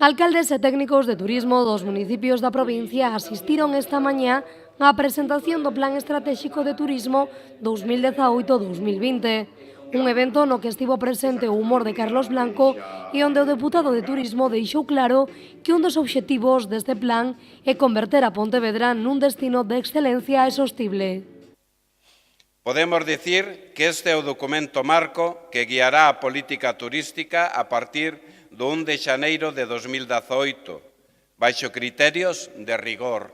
Alcaldes e técnicos de turismo dos municipios da provincia asistiron esta mañá á presentación do Plan Estratégico de Turismo 2018-2020, un evento no que estivo presente o humor de Carlos Blanco e onde o deputado de Turismo deixou claro que un dos obxectivos deste plan é converter a Pontevedra nun destino de excelencia e sostible. Podemos dicir que este é o documento marco que guiará a política turística a partir do 1 de xaneiro de 2018, baixo criterios de rigor,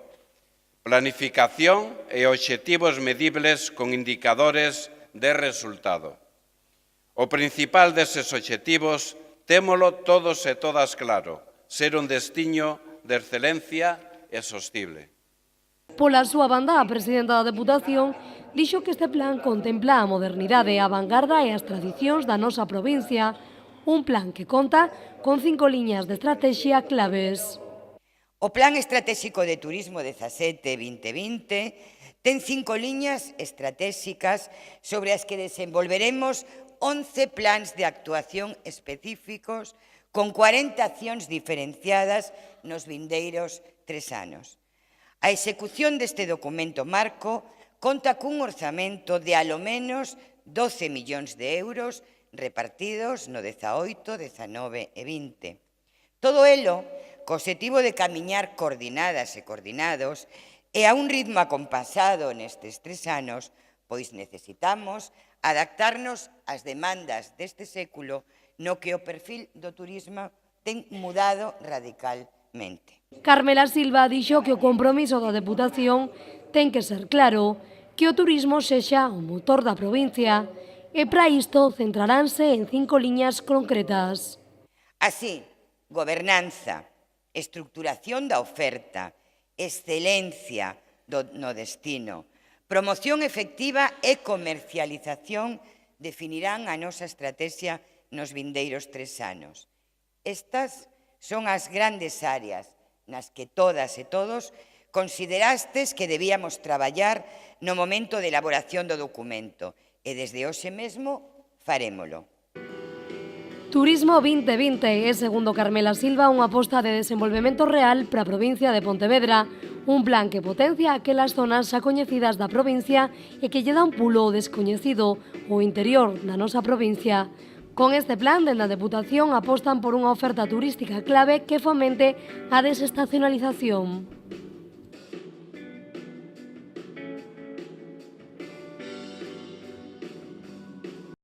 planificación e obxectivos medibles con indicadores de resultado. O principal deses obxectivos témolo todos e todas claro, ser un destino de excelencia e sostible. Pola súa banda, a presidenta da Deputación dixo que este plan contempla a modernidade, a vanguarda e as tradicións da nosa provincia, un plan que conta con 5 liñas de estrategia claves. O Plan Estratégico de Turismo 17-2020 ten 5 liñas estratégicas sobre as que desenvolveremos 11 plans de actuación específicos con 40 accións diferenciadas nos vindeiros 3 anos. A execución deste documento marco conta cun orzamento de alo menos 12 millóns de euros repartidos no 18, 19 e 20. Todo elo co obxectivo de camiñar coordinadas e coordinados e a un ritmo acompasado nestes 3 anos, pois necesitamos adaptarnos ás demandas deste século no que o perfil do turismo ten mudado radicalmente. Carmela Silva dixo que o compromiso da Deputación ten que ser claro, que o turismo sexa o motor da provincia e para isto centraránse en 5 liñas concretas. Así, gobernanza, estructuración da oferta, excelencia no destino, promoción efectiva e comercialización definirán a nosa estrategia nos vindeiros 3 anos. Estas son as grandes áreas nas que todas e todos considerastes que debíamos traballar no momento de elaboración do documento e desde hoxe mesmo farémolo. Turismo 2020 é, segundo Carmela Silva, unha aposta de desenvolvemento real para a provincia de Pontevedra, un plan que potencia aquelas zonas xa coñecidas da provincia e que lle dá un pulo ao descoñecido, o interior da nosa provincia. Con este plan, dende a Deputación apostan por unha oferta turística clave que fomente a desestacionalización.